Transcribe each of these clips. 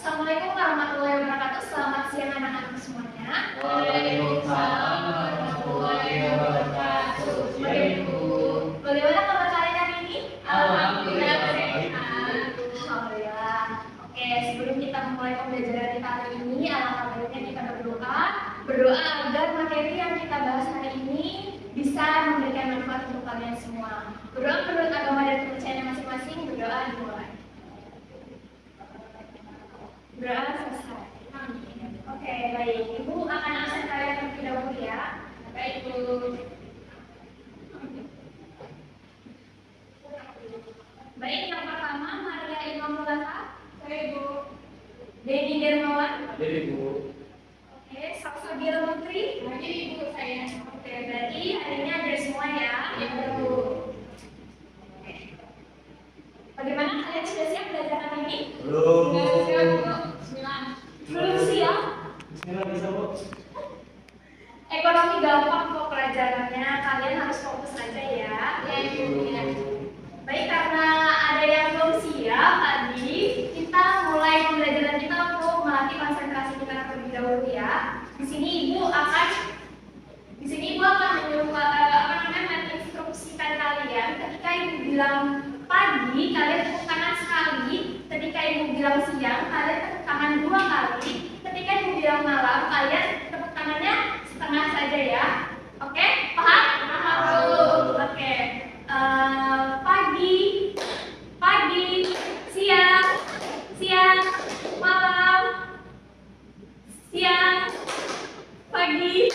Assalamualaikum warahmatullahi wabarakatuh. Selamat siang anak-anak semuanya. Waalaikumsalam warahmatullahi wabarakatuh. Siang Ibu. Bagaimana kabar kalian hari ini? Alhamdulillah sehat. Alhamdulillah. Oke, sebelum kita memulai pembelajaran kita hari ini, alangkah baiknya kita berdoa agar materi yang kita bahas hari ini bisa memberikan manfaat untuk kalian semua. Berdoa menurut agama dan kepercayaan masing-masing. Berdoa dimulai. Berdoa selesai. Oke, baik. Ibu akan absen kalian terlebih dahulu ya. Baik, Ibu. Baik, yang pertama Maria Imamulata. Saya Ibu. Denny Dermawan. Hadir Ibu. Oke, Salsabila Putri. Hadir Ibu saya. Oke, berarti hari ini ada semua ya. Ibu. Oke. Bagaimana kalian sudah siap belajar hari ini? Belum. Belum siap? Bismillah bisa Bu. Ekonomi gampang kok pelajarannya, kalian harus fokus aja ya. Baik, karena ada yang belum siap tadi, kita mulai pembelajaran kita untuk melatih konsentrasi kita terlebih dahulu ya. Di sini ibu akan menginstruksikan kalian. Ketika ibu bilang pagi, kalian tepuk tangan sekali. Ketika ibu bilang siang, kalian tepuk tangan 2 kali. Ketika ibu bilang malam, kalian tepuk tangannya setengah saja ya. Oke, paham? Paham. Oke. Pagi, siang, malam, siang, pagi,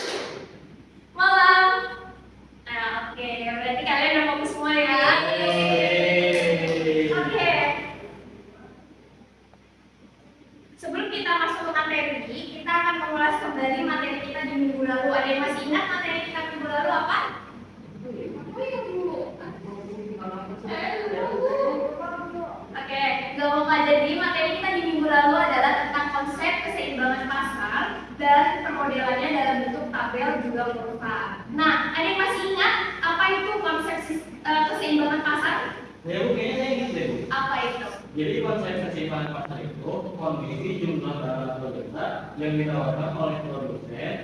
malam. Nah, oke, berarti kalian udah fokus semua ya. Oke. Sebelum kita masuk ke materi, kita akan mengulas kembali materi kita di minggu lalu. Ada yang masih ingat materi kita minggu lalu apa? Oke, gak apa-apa. Jadi materi kita di minggu lalu adalah tentang konsep keseimbangan pasar dan permodelannya dalam bentuk tabel juga kurva. Nah, ada yang masih ingat apa itu konsep keseimbangan pasar? Ya Bu, kayaknya saya ingat deh Bu. Apa itu? Jadi konsep keseimbangan pasar itu kondisi jumlah barang atau jasa yang ditawarkan oleh produsen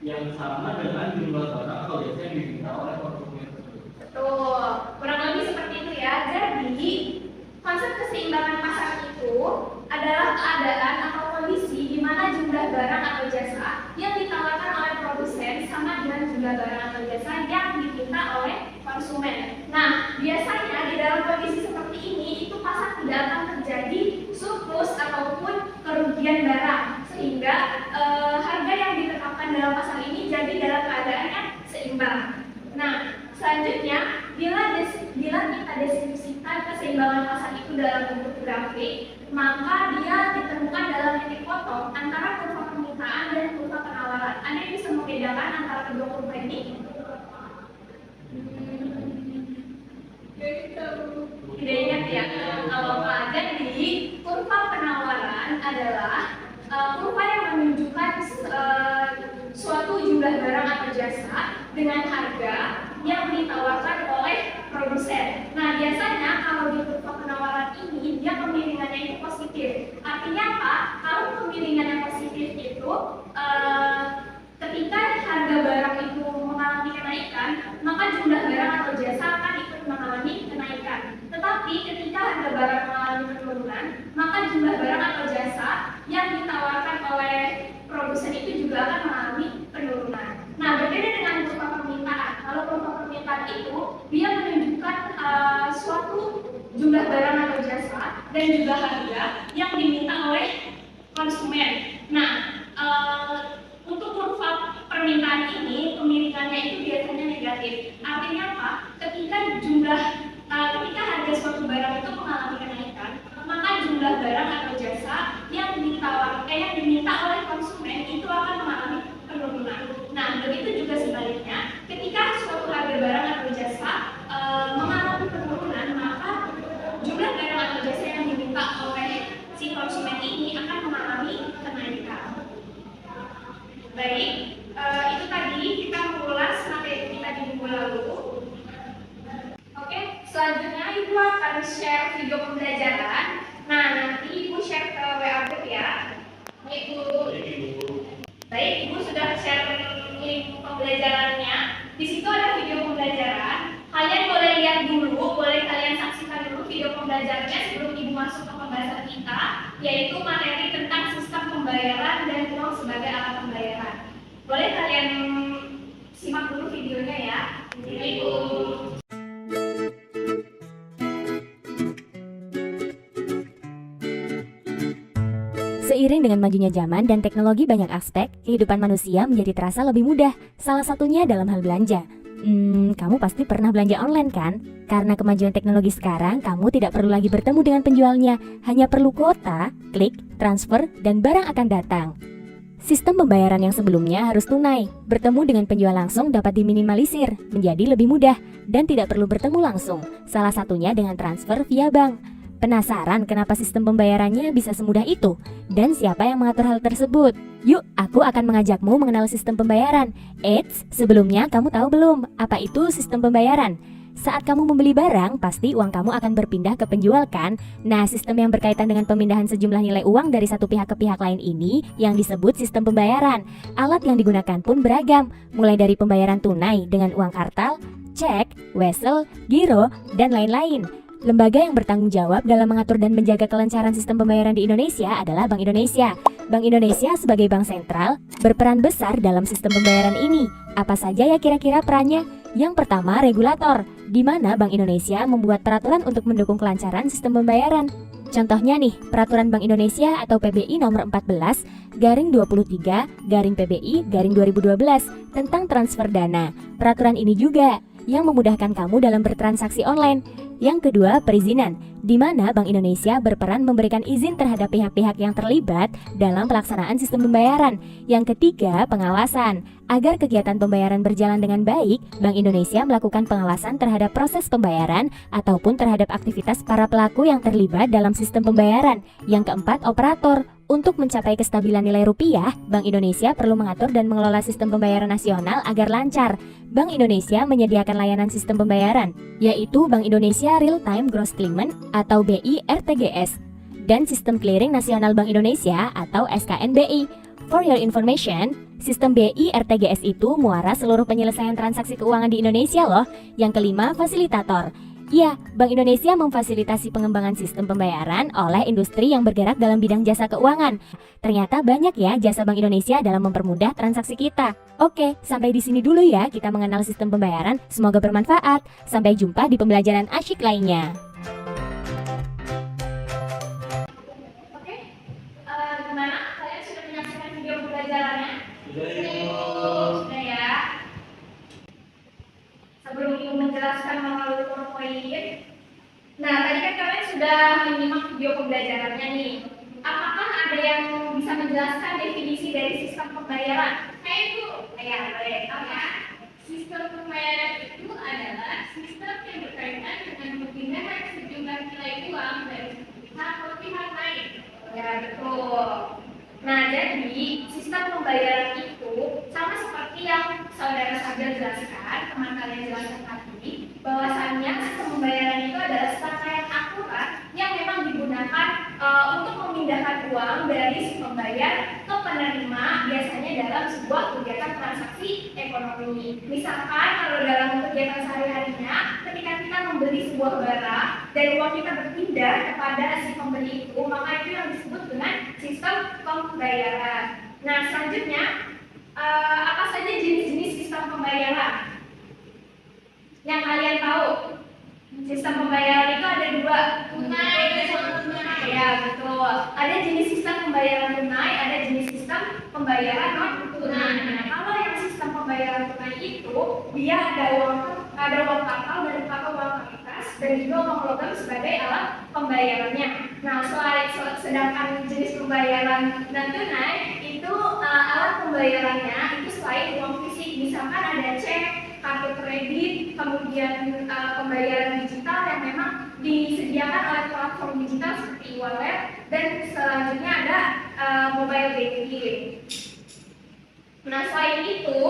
yang sama dengan jumlah barang atau jasa yang diminta oleh konsumen tersebut. Tuh, kurang lebih seperti itu ya. Jadi, konsep keseimbangan pasar itu adalah keadaan atau kondisi di mana jumlah barang atau jasa yang ditawarkan oleh produsen sama dengan jumlah barang atau jasa yang diminta oleh konsumen. Nah, biasanya di dalam kondisi seperti ini itu pasar tidak akan terjadi surplus ataupun kerugian barang, sehingga harga yang ditetapkan dalam pasar ini jadi dalam keadaan yang seimbang. Nah, selanjutnya, bila kita deskripsikan keseimbangan pasar itu dalam bentuk grafik, maka dia ditemukan dalam titik potong antara kurva permintaan dan kurva penawaran. Anda bisa membedakan antara kedua kurva ini? Tidak ingat ya? Kalau jadi kurva penawaran adalah kurva yang menunjukkan suatu jumlah barang atau jasa dengan harga yang ditawarkan oleh produsen. Nah, biasanya kalau di kurva penawaran ini dia kemiringannya itu positif. Artinya apa? Kalau kemiringannya positif itu ketika harga barang itu mengalami kenaikan, maka jumlah barang atau jasa akan ikut mengalami kenaikan. Tetapi ketika harga barang mengalami penurunan, maka jumlah barang atau jasa yang ditawarkan oleh produsen itu juga akan mengalami penurunan. Nah, berbeda dengan kurva permintaan. Kalau kurva permintaan itu dia menunjukkan suatu jumlah barang atau jasa dan juga harga yang diminta oleh konsumen. Nah, untuk kurva permintaan ini kemiringannya itu biasanya negatif. Artinya apa? Ketika harga suatu barang itu mengalami kenaikan, maka jumlah barang atau jasa yang diminta oleh konsumen itu akan mengalami penurunan. Nah, begitu juga sebaliknya, ketika suatu harga barang atau jasa mengalami penurunan, maka jumlah barang atau jasa yang diminta oleh si konsumen ini pembayaran dan uang sebagai alat pembayaran. Boleh kalian simak dulu videonya ya. Assalamualaikum. Seiring dengan majunya zaman dan teknologi, banyak aspek kehidupan manusia menjadi terasa lebih mudah. Salah satunya dalam hal belanja. Kamu pasti pernah belanja online kan? Karena kemajuan teknologi sekarang, kamu tidak perlu lagi bertemu dengan penjualnya. Hanya perlu kuota, klik, transfer, dan barang akan datang. Sistem pembayaran yang sebelumnya harus tunai, bertemu dengan penjual langsung dapat diminimalisir, menjadi lebih mudah, dan tidak perlu bertemu langsung. Salah satunya dengan transfer via bank. Penasaran kenapa sistem pembayarannya bisa semudah itu? Dan siapa yang mengatur hal tersebut? Yuk, aku akan mengajakmu mengenal sistem pembayaran. Eits, sebelumnya kamu tahu belum apa itu sistem pembayaran? Saat kamu membeli barang, pasti uang kamu akan berpindah ke penjual kan? Nah, sistem yang berkaitan dengan pemindahan sejumlah nilai uang dari satu pihak ke pihak lain ini yang disebut sistem pembayaran. Alat yang digunakan pun beragam, mulai dari pembayaran tunai dengan uang kartal, cek, wesel, giro, dan lain-lain. Lembaga yang bertanggung jawab dalam mengatur dan menjaga kelancaran sistem pembayaran di Indonesia adalah Bank Indonesia. Bank Indonesia sebagai bank sentral berperan besar dalam sistem pembayaran ini. Apa saja ya kira-kira perannya? Yang pertama, regulator, di mana Bank Indonesia membuat peraturan untuk mendukung kelancaran sistem pembayaran. Contohnya nih, Peraturan Bank Indonesia atau PBI nomor 14/23/PBI/2012 tentang transfer dana. Peraturan ini juga yang memudahkan kamu dalam bertransaksi online. Yang kedua, perizinan, di mana Bank Indonesia berperan memberikan izin terhadap pihak-pihak yang terlibat dalam pelaksanaan sistem pembayaran. Yang ketiga, pengawasan. Agar kegiatan pembayaran berjalan dengan baik, Bank Indonesia melakukan pengawasan terhadap proses pembayaran ataupun terhadap aktivitas para pelaku yang terlibat dalam sistem pembayaran. Yang keempat, operator. Untuk mencapai kestabilan nilai rupiah, Bank Indonesia perlu mengatur dan mengelola sistem pembayaran nasional agar lancar. Bank Indonesia menyediakan layanan sistem pembayaran, yaitu Bank Indonesia Real Time Gross Settlement atau BI RTGS, dan Sistem Clearing Nasional Bank Indonesia atau SKNBI. For your information, sistem BI RTGS itu muara seluruh penyelesaian transaksi keuangan di Indonesia loh. Yang kelima, fasilitator. Ya, Bank Indonesia memfasilitasi pengembangan sistem pembayaran oleh industri yang bergerak dalam bidang jasa keuangan. Ternyata banyak ya jasa Bank Indonesia dalam mempermudah transaksi kita. Oke, sampai di sini dulu ya kita mengenal sistem pembayaran. Semoga bermanfaat. Sampai jumpa di pembelajaran asyik lainnya. Oke, gimana? Kalian sudah menyaksikan video pembelajarannya? Sudah ya. Sebelum Ibu menjelaskan melalui PowerPoint, nah tadi kan kalian sudah menyimak video pembelajarannya nih. Apakah ada yang bisa menjelaskan definisi dari sistem pembayaran? Itu, ya boleh tahu ya. Sistem pembayaran itu adalah sistem yang berkaitan dengan pemindahan sejumlah nilai uang dari satu pihak ke pihak lain. Ya betul. Nah jadi sistem pembayaran itu sama seperti yang saudara Sabda jelaskan, teman kalian jelaskan tadi, bahwasannya sistem pembayaran itu adalah serangkaian akurat yang memang digunakan untuk memindahkan uang dari si pembayar ke penerima, biasanya dalam sebuah kegiatan transaksi ekonomi. Misalkan kalau dalam kegiatan sehari-harinya, ketika kita membeli sebuah barang dan uang kita berpindah kepada si pembeli itu, maka itu yang disebut dengan sistem pembayaran. Nah selanjutnya, apa saja jenis-jenis sistem pembayaran yang kalian tahu? Sistem pembayaran itu ada dua, tunai dan tunai. Ya betul. Ada jenis sistem pembayaran tunai, ada jenis sistem pembayaran non tunai. Nah, kalau yang sistem pembayaran tunai itu dia ada uang kartal dan uang kertas dan juga uang logam sebagai alat pembayarannya. Nah, sedangkan jenis pembayaran non tunai itu alat pembayarannya itu selain uang fisik, misalkan ada cek, kartu kredit, kemudian pembayaran digital yang memang disediakan oleh platform digital seperti e-wallet, dan selanjutnya ada mobile banking. Nah selain itu,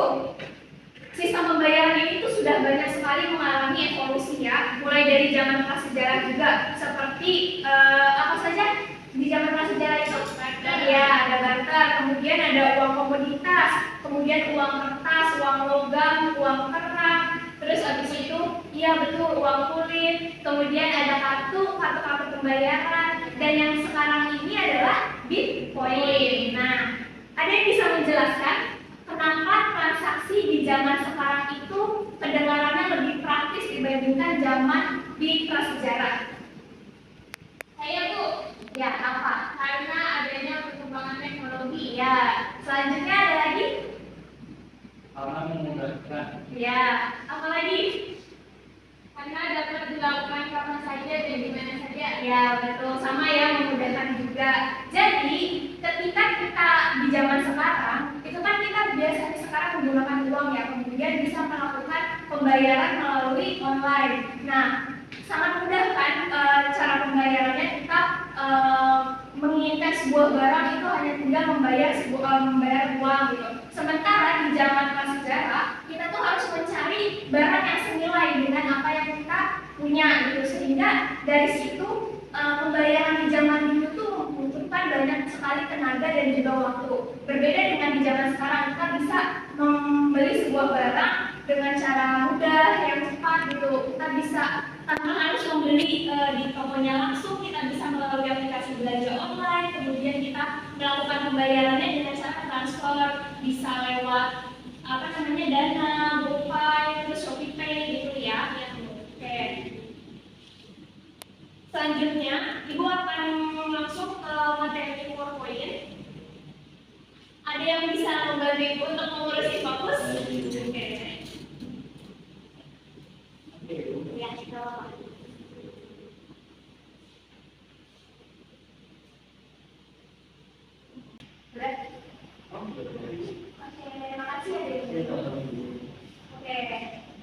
sistem pembayaran ini tuh sudah banyak sekali mengalami evolusi ya, mulai dari zaman prasejarah juga, seperti apa saja di zaman prasejarah itu? Ya ada barter, kemudian ada uang komoditas, kemudian uang kertas, uang logam, uang perak, terus habis itu iya betul uang kulit, kemudian ada kartu pembayaran, dan yang sekarang ini adalah Bitcoin. Nah Ada yang bisa menjelaskan kenapa transaksi di zaman sekarang itu kedengarannya lebih praktis dibandingkan zaman di prasejarah? Saya Bu. Ya, apa? Karena adanya perkembangan teknologi. Ya. Selanjutnya ada lagi? Karena memudahkan. Ya. Apa lagi? Karena dapat dilakukan kapan saja dan di mana saja. Ya, betul. Sama ya, memudahkan juga. Jadi, ketika kita di zaman sekarang, itu kan kita biasanya sekarang menggunakan uang ya, kemudian bisa melakukan pembayaran melalui online. Nah, sangat mudah kan cara pembayarannya. Kita menginginkan sebuah barang itu hanya tinggal membayar uang gitu. Sementara di zaman prasejarah kita tuh harus mencari barang yang senilai dengan apa yang kita punya gitu, sehingga dari situ pembayaran di zaman dulu tuh membutuhkan banyak sekali tenaga dan juga waktu. Berbeda dengan di zaman sekarang, kita bisa membeli sebuah barang dengan cara mudah yang cepat gitu. Kita bisa tanpa harus membeli di tokonya langsung, kita bisa melalui aplikasi belanja online, kemudian kita melakukan pembayarannya dengan cara transfer, bisa lewat Dana, GoPay, terus ShopeePay gitu ya. Oke. Selanjutnya, Ibu akan langsung ke materi PowerPoint. Ada yang bisa membantu Ibu untuk mengurusi fokus? Oke. Ya, kalau berat. Oke, makasih ya. Oke,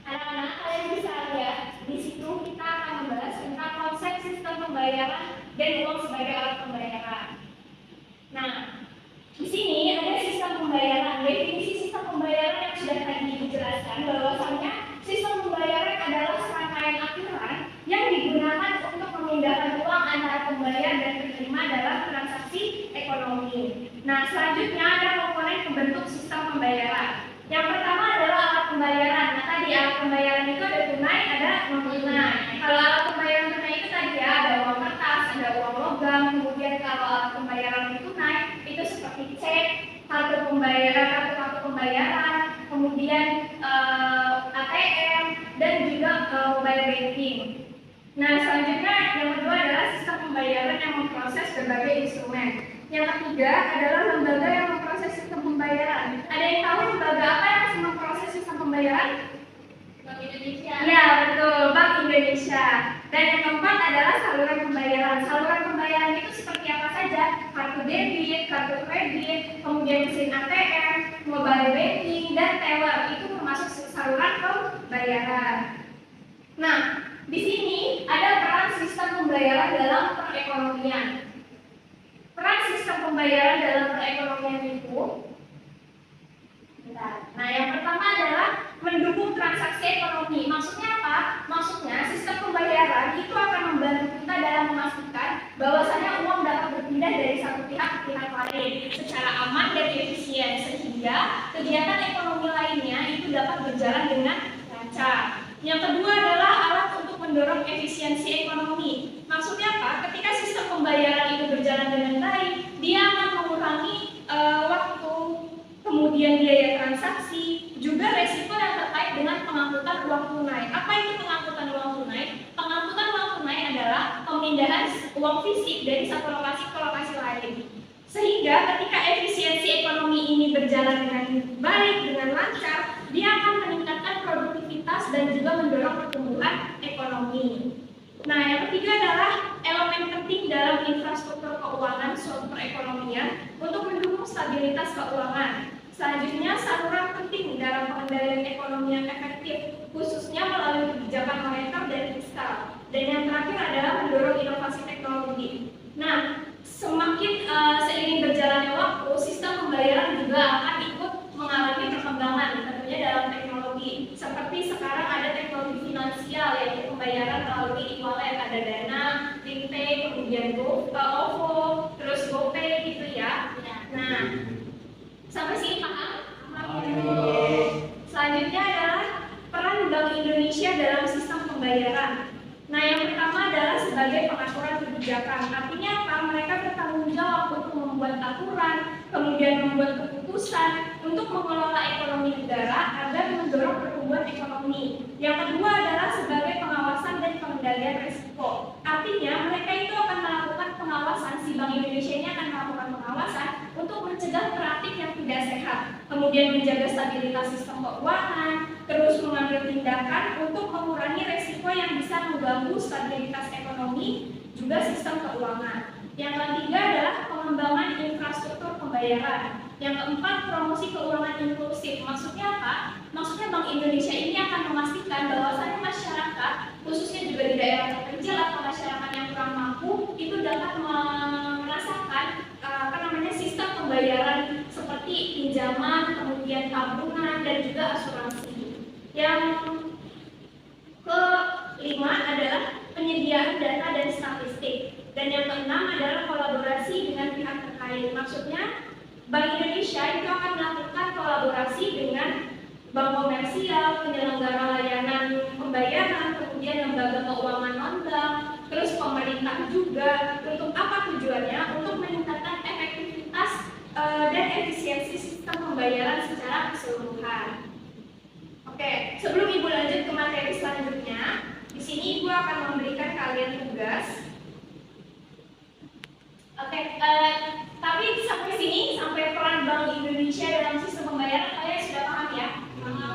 anak-anak kalian bisa lihat di situ kita akan membahas tentang konsep sistem pembayaran dan uang sebagai alat pembayaran. Nah, di sini ada sistem pembayaran. Definisi sistem pembayaran yang sudah tadi dijelaskan bahwasannya sistem pembayaran adalah serangkaian aturan yang digunakan untuk memindahkan uang antara pembayar dan penerima dalam transaksi ekonomi. Nah, selanjutnya ada komponen pembentuk sistem pembayaran. Yang pertama adalah alat pembayaran. Nah, tadi alat pembayaran itu ada tunai, ada non tunai. Kalau alat pembayaran tunai itu tadi ya, ada uang kertas, ada uang logam. Kemudian kalau alat pembayaran non tunai itu seperti cek, kartu pembayaran, kemudian ATM dan juga mobile banking. Nah, selanjutnya yang kedua adalah sistem pembayaran yang memproses berbagai instrumen. Yang ketiga adalah lembaga yang memproses sistem pembayaran. Ada yang tahu lembaga apa yang memproses sistem pembayaran? Bank Indonesia. Ya, betul, Bank Indonesia. Dan yang keempat adalah saluran pembayaran. Saluran pembayaran itu seperti apa saja? Kartu debit, kartu kredit, kemudian mesin ATM, mobile banking, dan teller. Itu termasuk saluran pembayaran. Nah, di sini ada peran sistem pembayaran dalam perekonomian. Peran sistem pembayaran dalam perekonomian itu, nah yang pertama adalah mendukung transaksi ekonomi. Maksudnya apa? Maksudnya sistem pembayaran itu akan membantu kita dalam memastikan bahwasanya uang dapat berpindah dari satu pihak ke pihak lain secara aman dan efisien, sehingga kegiatan ekonomi lainnya itu dapat berjalan dengan lancar. Yang kedua adalah alat untuk mendorong efisiensi ekonomi. Maksudnya apa? Ketika sistem pembayaran itu berjalan dengan baik, dia akan mengurangi waktu, kemudian biaya transaksi, juga resiko yang terkait dengan pengangkutan uang tunai. Apa itu pengangkutan uang tunai? Pengangkutan uang tunai adalah pemindahan uang fisik dari satu lokasi ke lokasi lain. Sehingga ketika efisiensi ekonomi ini berjalan dengan baik, dengan lancar, dia akan meningkatkan produktivitas dan juga mendorong pertumbuhan ekonomi. Nah, yang ketiga adalah elemen penting dalam infrastruktur keuangan suatu perekonomian untuk mendukung stabilitas keuangan. Selanjutnya, saluran penting dalam pengendalian ekonomi yang efektif, khususnya melalui kebijakan moneter dan fiskal. Dan yang terakhir adalah mendorong inovasi teknologi. Nah, semakin seiring berjalannya waktu, sistem pembayaran juga akan ikut mengalami perkembangan, tentunya dalam teknologi. Seperti sekarang ada teknologi finansial, yaitu pembayaran melalui e-wallet, ada Dana, Linkpay, kemudian OVO, terus GoPay gitu ya. Nah, sampai sini paham? Selanjutnya adalah peran Bank Indonesia dalam sistem pembayaran. Nah, yang pertama adalah sebagai pengaturan kebijakan. Artinya apa? Mereka bertanggung jawab untuk membuat aturan, kemudian membuat keputusan untuk mengelola ekonomi negara agar mendorong pertumbuhan ekonomi. Yang kedua adalah sebagai pengawasan dan pengendalian risiko. Artinya mereka itu akan melakukan pengawasan, si Bank Indonesia ini akan melakukan pengawasan untuk mencegah praktik yang tidak sehat, kemudian menjaga stabilitas sistem keuangan, terus mengambil tindakan untuk mengurangi risiko yang bisa mengganggu stabilitas ekonomi juga sistem keuangan. Yang ketiga adalah pengembangan infrastruktur pembayaran. Yang keempat, promosi keuangan inklusif. Maksudnya apa? Maksudnya Bank Indonesia ini akan memastikan bahwasannya masyarakat, khususnya juga di daerah terpencil atau masyarakat yang kurang mampu, itu dapat merasakan sistem pembayaran seperti pinjaman, kemudian tabungan, dan juga asuransi. Yang kelima adalah penyediaan data dan statistik. Dan yang keenam adalah kolaborasi dengan pihak terkait. Maksudnya Bank Indonesia itu akan melakukan kolaborasi dengan bank komersial, penyelenggara layanan pembayaran, kemudian lembaga keuangan non-bank, terus pemerintah juga. Untuk apa tujuannya? Untuk meningkatkan efektivitas dan efisiensi sistem pembayaran secara keseluruhan. Oke, sebelum Ibu lanjut ke materi selanjutnya, di sini Ibu akan memberikan kalian tugas. Oke, tapi sampai sini, sampai peran Bank Indonesia dalam sistem pembayaran kalian sudah paham ya?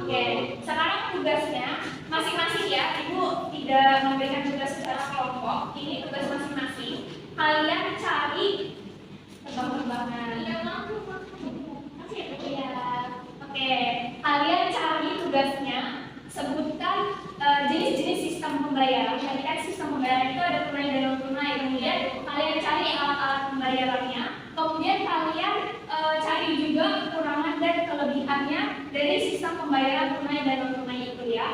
Oke, sekarang tugasnya masing-masing ya, Ibu tidak memberikan tugas secara kelompok, ini tugas masing-masing. Kalian cari tebak-tebakan. Oke, kalian cari tugasnya, sebutkan jenis-jenis sistem pembayaran. Tadi kan sistem pembayaran itu ada tunai dan non tunai. Kemudian kalian cari alat-alat pembayarannya. Kemudian kalian cari juga kekurangan dan kelebihannya dari sistem pembayaran tunai dan non tunai itu ya.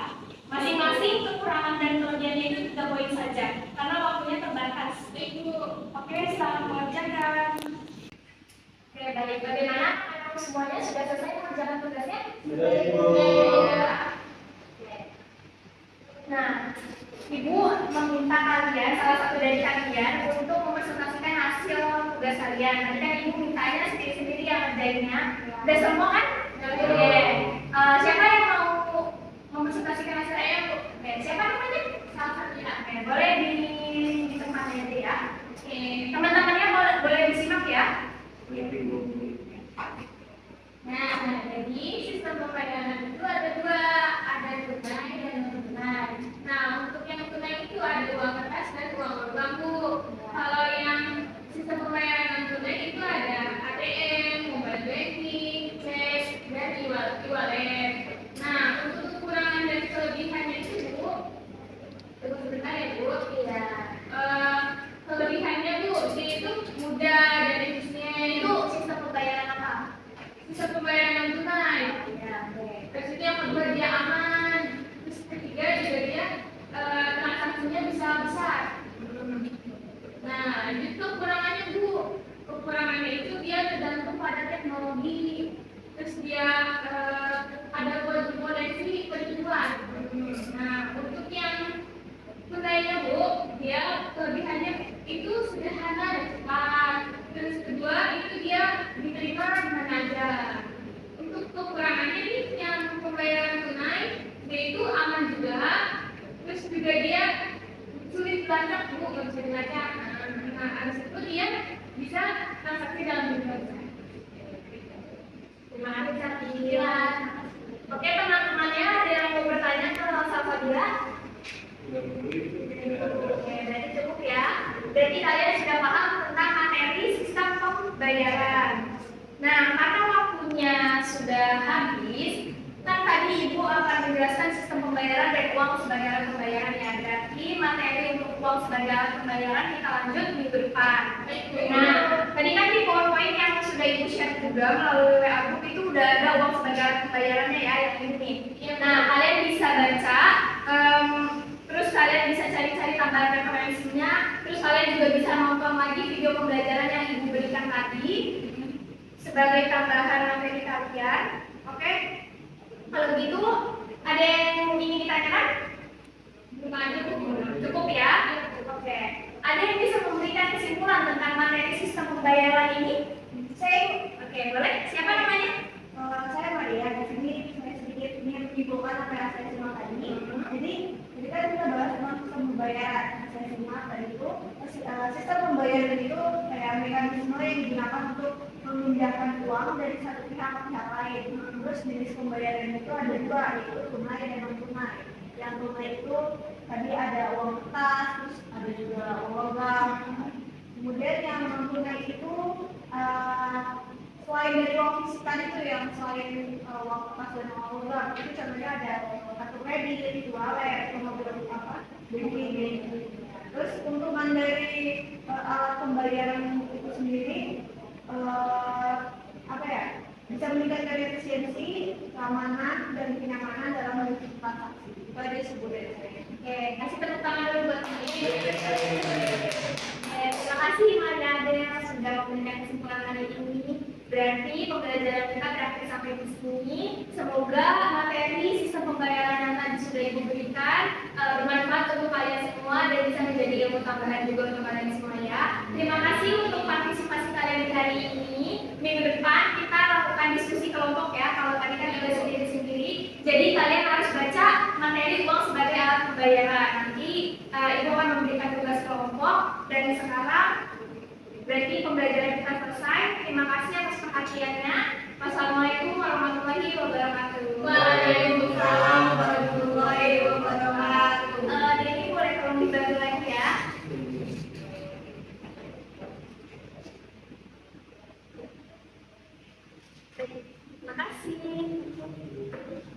Masing-masing kekurangan dan kelebihannya itu 3 poin saja, karena waktunya terbatas. Oke, selamat mengerjakan. Oke, baik. Bagaimana? Semuanya sudah selesai mengerjakan tugasnya? Sudah, Ibu. Nah, Ibu meminta kalian, salah satu dari kalian, untuk mempresentasikan hasil tugas kalian. Tadi kan Ibu mintanya sendiri-sendiri yang ngerjainnya. Udah semua kan? Oke. Siapa yang mau mempresentasikan hasilnya, Bu? Oke, siapa namanya? Salah satunya. Oke, boleh di tempatnya aja ya. Oke, teman-temannya boleh disimak ya. Nah, jadi sistem pembayaran itu ada 2, ada tunai dan non tunai. Nah, untuk yang tunai itu ada uang kertas dan uang logam, Bu. Kalau yang sistem pembayaran non tunai itu ada ATM, mobile banking, cash, dan e-wallet. Nah, untuk kekurangan dan kelebihannya itu, Bu, tunggu sebentar ya, Bu. Iya. Kelebihannya, Bu, dia itu mudah dan efisien. Itu sistem pembayaran apa? Sistem pembayaran non tunai. Ya, terus itu yang kedua dia aman. Terus ketiga juga dia transaksinya bisa besar. Nah, itu kekurangannya, Bu. Kekurangannya itu dia tergantung pada teknologi. Terus dia ada potensi penipuan. Nah, untuk yang tunainya, Bu, dia kelebihannya itu sederhana dan cepat. Terus kedua itu dia diterima dengan aja. Untuk kekurangannya nih yang pembayaran tunai, dia itu aman juga. Terus juga dia sulit dilacak, Bu, nggak bisa dilacak. Nah, habis itu dia bisa transaksi dalam dunia. Terima kasih, Satria. Oke, teman-temannya ada yang mau bertanya ke Satria? Oke, berarti cukup ya. Berarti kalian sudah paham tentang materi sistem pembayaran. Nah, karena waktunya sudah habis, kan tadi Ibu akan menjelaskan sistem pembayaran dan uang sebagai alat pembayaran ya. Berarti materi untuk uang sebagai alat pembayaran kita lanjut minggu depan. Nah, tadi kan di PowerPoint yang sudah Ibu share juga melalui WA Group itu udah ada uang sebagai alat pembayarannya ya, yang ini. Nah, kalian bisa baca. Terus kalian bisa cari-cari tambahan referensinya. Terus kalian juga bisa nonton lagi video pembelajaran yang Ibu berikan tadi sebagai tambahan materi kalian. Oke? Kalau gitu, ada yang ingin ditanyakan? Belum ada, Bu. Cukup ya? Oke. Ada yang bisa memberikan kesimpulan tentang materi sistem pembayaran ini? Saya Oke, boleh. Siapa namanya? Saya Maria, di sini saya sedikit menyibukkan apa yang saya simak tadi. Jadi kan kita bahas tentang sistem pembayaran. Saya simak tadi itu sistem pembayaran itu kayak mekanisme yang digunakan untuk memindahkan uang dari satu pihak ke pihak lain. Terus jenis pembayaran itu ada dua, yaitu tunai dan non tunai. Yang tunai itu tadi ada uang kertas, terus ada juga uang logam. Kemudian yang non tunai itu selain dari uang fisik tadi itu yang selain uang kertas dan uang logam, itu contohnya ada kartu kredit, wallet, kemudian banking. Terus keuntungan dari alat pembayaran itu sendiri bisa meningkatkan efisiensi, keamanan dan kenyamanan dalam melakukan transaksi. Itu aja disebut dari saya. Oke, kasih tepuk tangan dulu buat ini. Terima kasih Maria Adel sudah memberikan kesimpulan hari ini. Berarti pembelajaran kita berakhir sampai di sini. Semoga materi sistem pembayaran yang tadi sudah Ibu berikan bermanfaat untuk kalian semua dan bisa menjadi ilmu tambahan juga untuk kalian semua ya. Terima kasih untuk partisipasi kalian di hari ini. Minggu depan kita lakukan diskusi kelompok ya. Kalau tadi kan udah sendiri-sendiri, jadi kalian harus baca materi uang sebagai alat pembayaran. Nanti Ibu akan memberikan tugas kelompok dan sekarang berarti pembelajaran kita selesai. Terima kasih atas perhatiannya. Wassalamualaikum warahmatullahi wabarakatuh. Waalaikumsalam warahmatullahi wabarakatuh. Jadi boleh tolong dibantu lagi ya. Terima kasih.